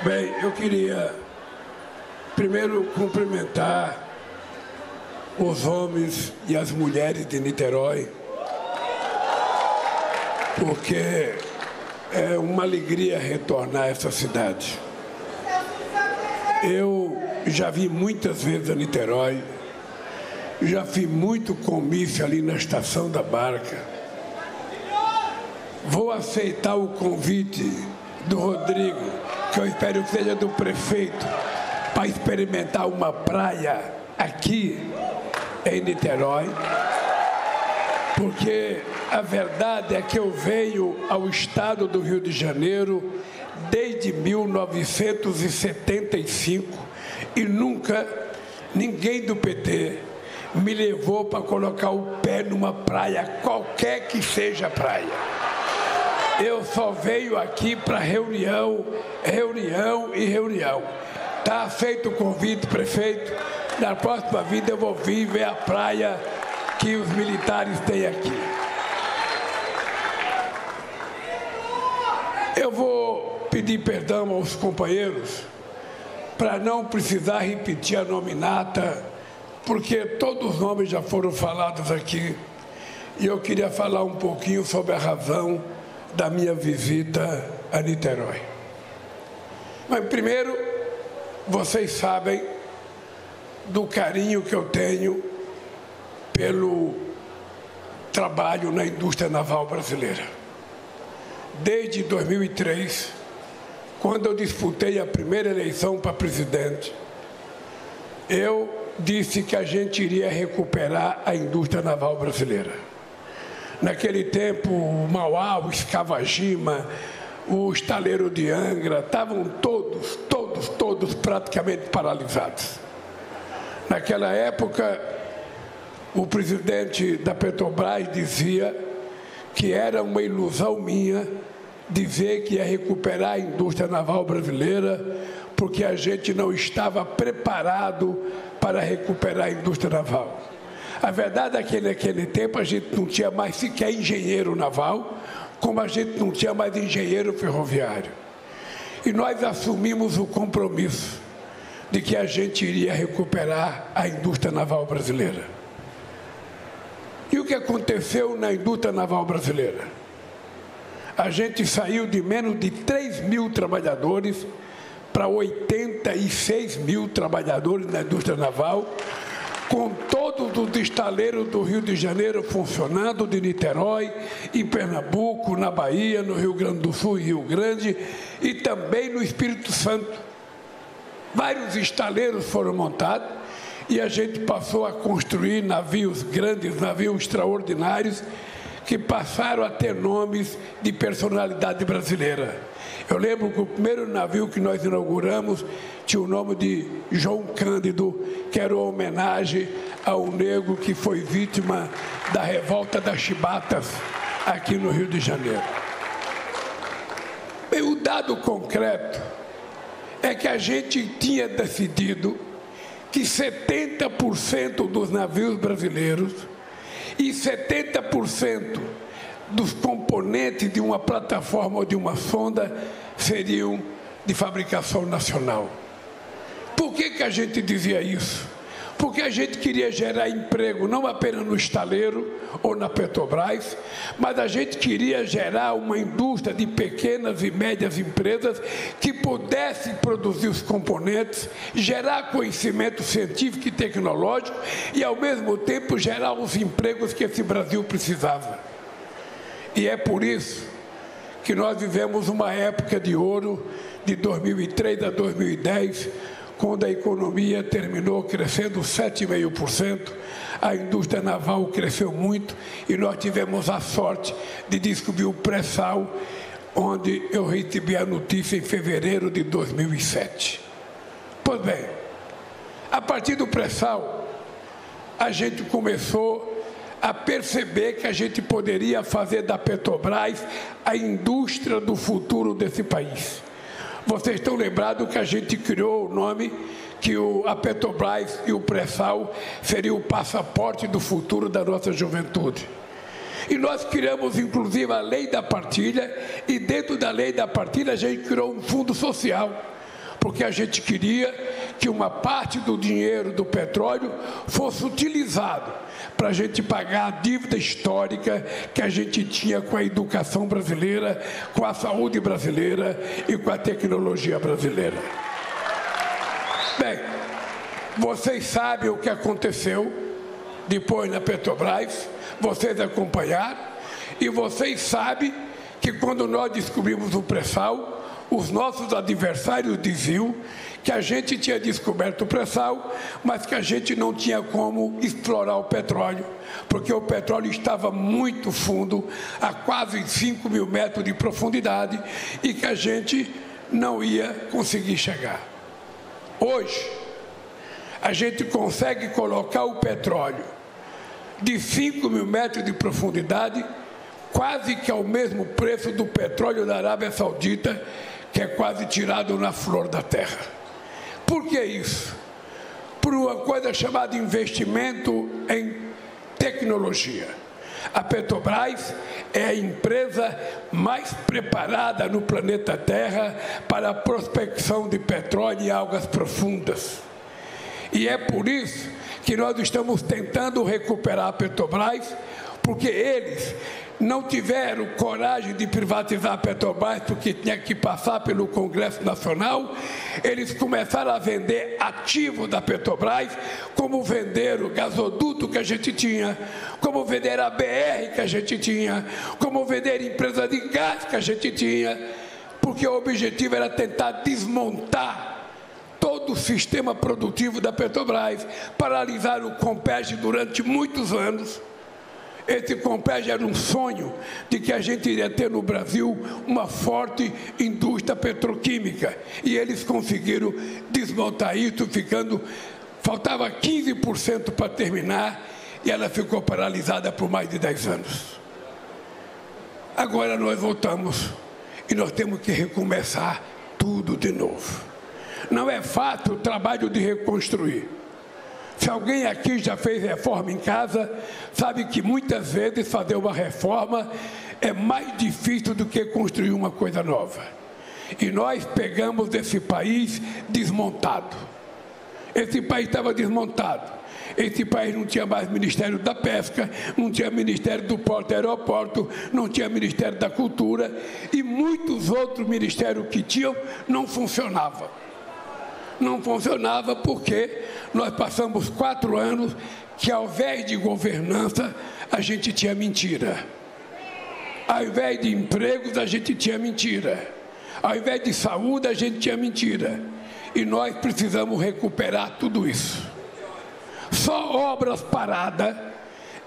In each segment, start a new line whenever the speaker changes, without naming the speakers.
Bem, eu queria primeiro cumprimentar os homens e as mulheres de Niterói, porque é uma alegria retornar a essa cidade. Eu já vim muitas vezes a Niterói, já fiz muito comício ali na Estação da Barca. Vou aceitar o convite do Rodrigo, que eu espero que seja do prefeito, para experimentar uma praia aqui em Niterói, porque a verdade é que eu venho ao estado do Rio de Janeiro desde 1975 e nunca ninguém do PT me levou para colocar o pé numa praia, qualquer que seja a praia. Eu só venho aqui para reunião. Está feito o convite, prefeito. Na próxima vida eu vou vir ver a praia que os militares têm aqui. Eu vou pedir perdão aos companheiros para não precisar repetir a nominata, porque todos os nomes já foram falados aqui. E eu queria falar um pouquinho sobre a razão da minha visita a Niterói. Mas primeiro, vocês sabem do carinho que eu tenho pelo trabalho na indústria naval brasileira. Desde 2003, quando eu disputei a primeira eleição para presidente, eu disse que a gente iria recuperar a indústria naval brasileira. Naquele tempo, o Mauá, o Escavagima, o estaleiro de Angra, estavam todos praticamente paralisados. Naquela época, o presidente da Petrobras dizia que era uma ilusão minha dizer que ia recuperar a indústria naval brasileira, porque a gente não estava preparado para recuperar a indústria naval. A verdade é que naquele tempo a gente não tinha mais sequer engenheiro naval, como a gente não tinha mais engenheiro ferroviário. E nós assumimos o compromisso de que a gente iria recuperar a indústria naval brasileira. E o que aconteceu na indústria naval brasileira? A gente saiu de menos de 3 mil trabalhadores para 86 mil trabalhadores na indústria naval, com todos os estaleiros do Rio de Janeiro funcionando, de Niterói, em Pernambuco, na Bahia, no Rio Grande do Sul e Rio Grande, e também no Espírito Santo. Vários estaleiros foram montados e a gente passou a construir navios grandes, navios extraordinários, que passaram a ter nomes de personalidade brasileira. Eu lembro que o primeiro navio que nós inauguramos tinha o nome de João Cândido, que era uma homenagem ao negro que foi vítima da revolta das chibatas aqui no Rio de Janeiro. E o dado concreto é que a gente tinha decidido que 70% dos navios brasileiros e 70% dos componentes de uma plataforma ou de uma sonda seriam de fabricação nacional. Por que a gente dizia isso? Porque a gente queria gerar emprego não apenas no estaleiro ou na Petrobras, mas a gente queria gerar uma indústria de pequenas e médias empresas que pudesse produzir os componentes, gerar conhecimento científico e tecnológico e, ao mesmo tempo, gerar os empregos que esse Brasil precisava. E é por isso que nós vivemos uma época de ouro de 2003 a 2010, quando a economia terminou crescendo 7,5%, a indústria naval cresceu muito e nós tivemos a sorte de descobrir o pré-sal, onde eu recebi a notícia em fevereiro de 2007. Pois bem, a partir do pré-sal, a gente começou a perceber que a gente poderia fazer da Petrobras a indústria do futuro desse país. Vocês estão lembrados que a gente criou o nome que a Petrobras e o pré-sal seria o passaporte do futuro da nossa juventude. E nós criamos, inclusive, a lei da partilha, e dentro da lei da partilha a gente criou um fundo social, porque a gente queria que uma parte do dinheiro do petróleo fosse utilizado para a gente pagar a dívida histórica que a gente tinha com a educação brasileira, com a saúde brasileira e com a tecnologia brasileira. Bem, vocês sabem o que aconteceu depois na Petrobras, vocês acompanharam, e vocês sabem que quando nós descobrimos o pré-sal, os nossos adversários diziam que a gente tinha descoberto o pré-sal, mas que a gente não tinha como explorar o petróleo, porque o petróleo estava muito fundo, a quase 5 mil metros de profundidade, e que a gente não ia conseguir chegar. Hoje, a gente consegue colocar o petróleo de 5 mil metros de profundidade, quase que ao mesmo preço do petróleo da Arábia Saudita, que é quase tirado na flor da terra. Por que isso? Por uma coisa chamada investimento em tecnologia. A Petrobras é a empresa mais preparada no planeta Terra para a prospecção de petróleo em águas profundas. E é por isso que nós estamos tentando recuperar a Petrobras, porque eles não tiveram coragem de privatizar a Petrobras, porque tinha que passar pelo Congresso Nacional. Eles começaram a vender ativos da Petrobras, como venderam o gasoduto que a gente tinha, como vender a BR que a gente tinha, como vender empresa de gás que a gente tinha, porque o objetivo era tentar desmontar todo o sistema produtivo da Petrobras, paralisar o Compeg durante muitos anos. Esse Compeg era um sonho de que a gente iria ter no Brasil uma forte indústria petroquímica, e eles conseguiram desmontar isso, faltava 15% para terminar, e ela ficou paralisada por mais de 10 anos. Agora nós voltamos e nós temos que recomeçar tudo de novo. Não é fácil o trabalho de reconstruir. Se alguém aqui já fez reforma em casa, sabe que muitas vezes fazer uma reforma é mais difícil do que construir uma coisa nova. E nós pegamos esse país desmontado. Esse país estava desmontado. Esse país não tinha mais Ministério da Pesca, não tinha Ministério do Porto e Aeroporto, não tinha Ministério da Cultura, e muitos outros ministérios que tinham não funcionavam. Não funcionava porque nós passamos 4 anos que, ao invés de governança, a gente tinha mentira. Ao invés de empregos, a gente tinha mentira. Ao invés de saúde, a gente tinha mentira. E nós precisamos recuperar tudo isso. Só obras paradas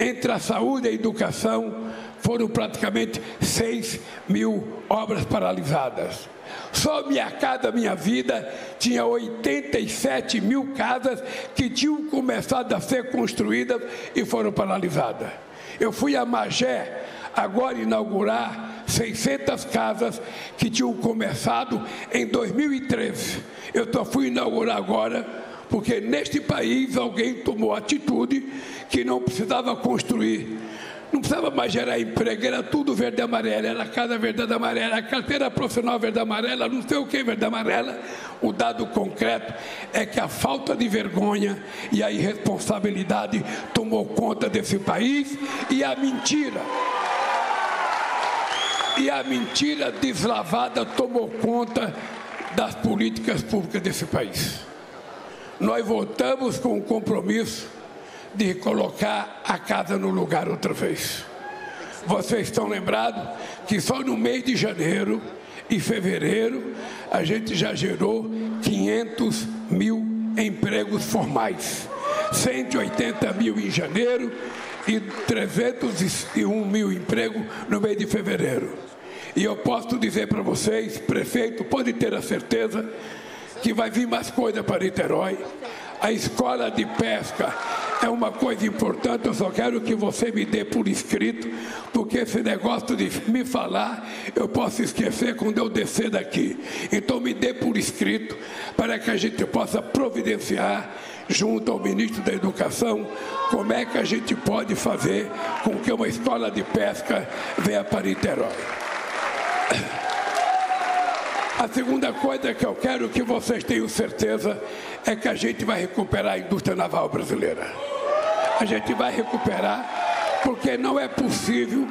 entre a saúde e a educação foram praticamente 6 mil obras paralisadas. Só Minha Casa Minha Vida tinha 87 mil casas que tinham começado a ser construídas e foram paralisadas. Eu fui a Magé agora inaugurar 600 casas que tinham começado em 2013. Eu só fui inaugurar agora porque neste país alguém tomou atitude que não precisava construir. Não precisava mais gerar emprego, era tudo verde e amarelo, era a casa verde e amarela, a carteira profissional verde e amarela, não sei o que verde e amarela. O dado concreto é que a falta de vergonha e a irresponsabilidade tomou conta desse país, e a mentira deslavada tomou conta das políticas públicas desse país. Nós voltamos com o compromisso de colocar a casa no lugar outra vez. Vocês estão lembrados que só no mês de janeiro e fevereiro a gente já gerou 500 mil empregos formais, 180 mil em janeiro e 301 mil empregos no mês de fevereiro. E eu posso dizer para vocês, prefeito, pode ter a certeza que vai vir mais coisa para Niterói. A escola de pesca é uma coisa importante, eu só quero que você me dê por escrito, porque esse negócio de me falar, eu posso esquecer quando eu descer daqui. Então me dê por escrito, para que a gente possa providenciar, junto ao ministro da Educação, como é que a gente pode fazer com que uma escola de pesca venha para Niterói. A segunda coisa que eu quero que vocês tenham certeza é que a gente vai recuperar a indústria naval brasileira. A gente vai recuperar, porque não é possível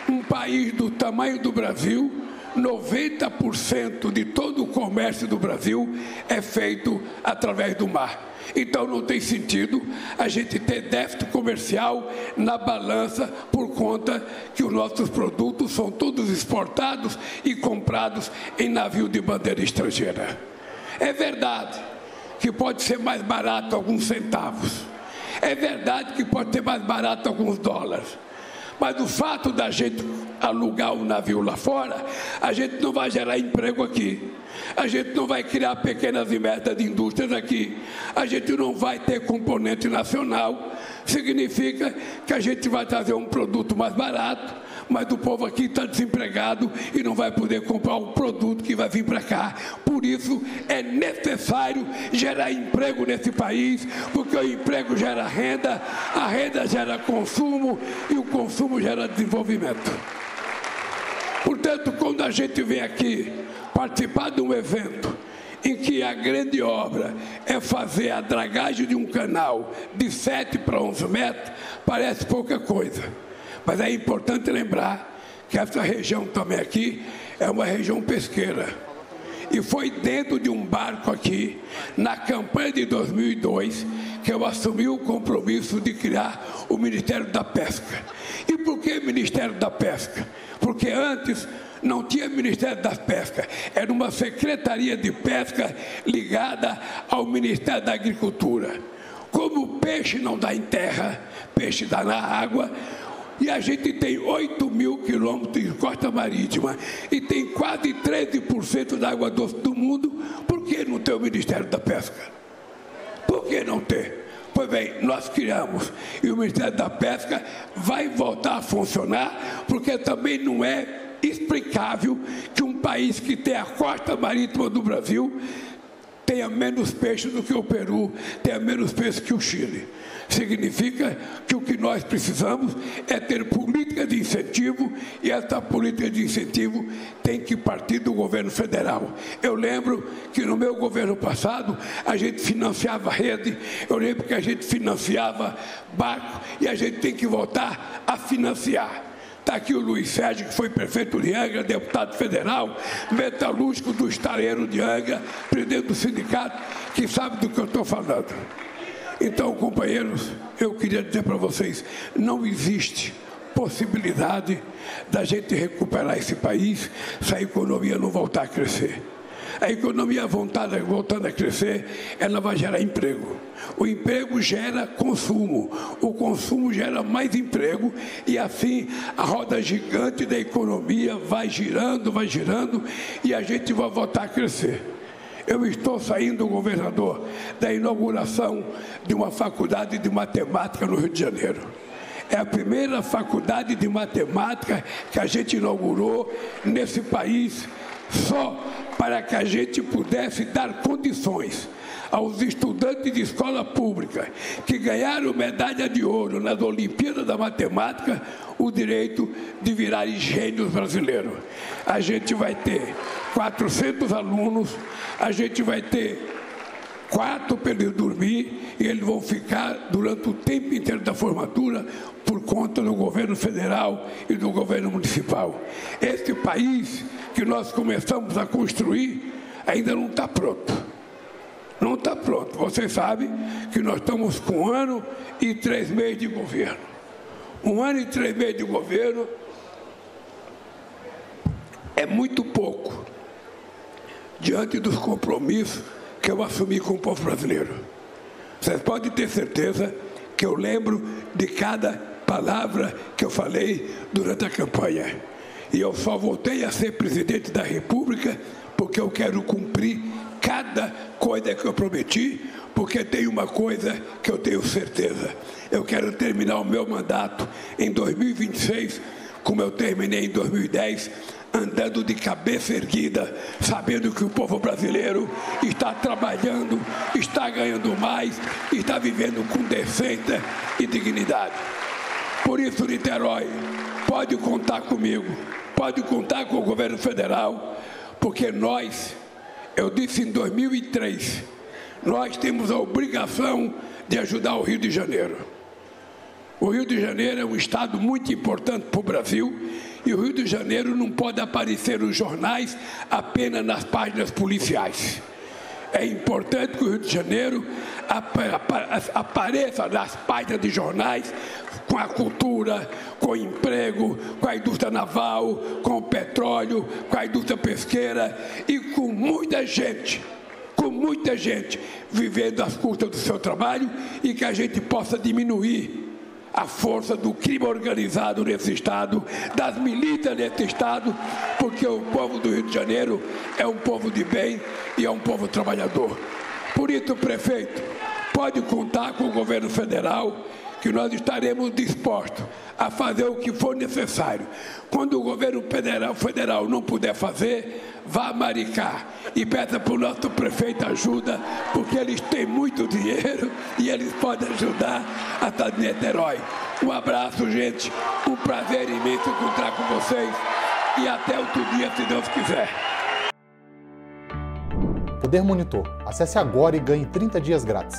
um país do tamanho do Brasil, 90% de todo o comércio do Brasil é feito através do mar. Então não tem sentido a gente ter déficit comercial na balança por conta que os nossos produtos são todos exportados e comprados em navio de bandeira estrangeira. É verdade que pode ser mais barato alguns centavos. É verdade que pode ser mais barato alguns dólares. Mas o fato da gente alugar um navio lá fora, a gente não vai gerar emprego aqui. A gente não vai criar pequenas e médias indústrias aqui. A gente não vai ter componente nacional. Significa que a gente vai trazer um produto mais barato, mas o povo aqui está desempregado e não vai poder comprar um produto que vai vir para cá. Por isso, é necessário gerar emprego nesse país, porque o emprego gera renda, a renda gera consumo e o consumo gera desenvolvimento. Portanto, quando a gente vem aqui participar de um evento em que a grande obra é fazer a dragagem de um canal de 7 para 11 metros, parece pouca coisa. Mas é importante lembrar que essa região também aqui é uma região pesqueira. E foi dentro de um barco aqui, na campanha de 2002, que eu assumi o compromisso de criar o Ministério da Pesca. E por que Ministério da Pesca? Porque antes não tinha Ministério da Pesca, era uma Secretaria de Pesca ligada ao Ministério da Agricultura. Como o peixe não dá em terra, peixe dá na água, e a gente tem 8.000 quilômetros de costa marítima e tem quase 13% da água doce do mundo, por que não ter o Ministério da Pesca? Por que não ter? Pois bem, nós criamos, e o Ministério da Pesca vai voltar a funcionar, porque também não é explicável que um país que tem a costa marítima do Brasil tenha menos peixe do que o Peru, tenha menos peixe que o Chile. Significa que o que nós precisamos é ter política de incentivo, e essa política de incentivo tem que partir do governo federal. Eu lembro que no meu governo passado a gente financiava rede, eu lembro que a gente financiava barco, e a gente tem que voltar a financiar. Está aqui o Luiz Sérgio, que foi prefeito de Angra, deputado federal, metalúrgico do estaleiro de Angra, presidente do sindicato, que sabe do que eu estou falando. Então, companheiros, eu queria dizer para vocês, não existe possibilidade da gente recuperar esse país se a economia não voltar a crescer. A economia voltando a crescer, ela vai gerar emprego. O emprego gera consumo, o consumo gera mais emprego, e assim a roda gigante da economia vai girando, e a gente vai voltar a crescer. Eu estou saindo, governador, da inauguração de uma faculdade de matemática no Rio de Janeiro. É a primeira faculdade de matemática que a gente inaugurou nesse país, só para que a gente pudesse dar condições aos estudantes de escola pública que ganharam medalha de ouro nas Olimpíadas da Matemática o direito de virarem gênios brasileiros. A gente vai ter 400 alunos, a gente vai ter quarto para eles dormir, e eles vão ficar durante o tempo inteiro da formatura por conta do governo federal e do governo municipal. Esse país que nós começamos a construir ainda não está pronto. Não está pronto. Vocês sabem que nós estamos com 1 ano e 3 meses de governo. 1 ano e 3 meses de governo é muito pouco diante dos compromissos que eu assumi com o povo brasileiro. Vocês podem ter certeza que eu lembro de cada palavra que eu falei durante a campanha. E eu só voltei a ser presidente da República porque eu quero cumprir cada coisa que eu prometi, porque tem uma coisa que eu tenho certeza. Eu quero terminar o meu mandato em 2026, como eu terminei em 2010, andando de cabeça erguida, sabendo que o povo brasileiro está trabalhando, está ganhando mais, está vivendo com decência e dignidade. Por isso, Niterói, pode contar comigo, pode contar com o governo federal, porque nós, eu disse em 2003, nós temos a obrigação de ajudar o Rio de Janeiro. O Rio de Janeiro é um estado muito importante para o Brasil e o Rio de Janeiro não pode aparecer nos jornais apenas nas páginas policiais. É importante que o Rio de Janeiro apareça nas páginas de jornais com a cultura, com o emprego, com a indústria naval, com o petróleo, com a indústria pesqueira e com muita gente vivendo às custas do seu trabalho e que a gente possa diminuir a força do crime organizado nesse estado, das milícias nesse estado, porque o povo do Rio de Janeiro é um povo de bem e é um povo trabalhador. Por isso, prefeito, pode contar com o governo federal que nós estaremos dispostos a fazer o que for necessário. Quando o governo federal não puder fazer, vá a Maricá e peça para o nosso prefeito ajuda, porque eles têm muito dinheiro e eles podem ajudar a cidade de Niterói. Um abraço, gente. Um prazer imenso encontrar com vocês e até outro dia, se Deus quiser.
Poder Monitor. Acesse agora e ganhe 30 dias grátis.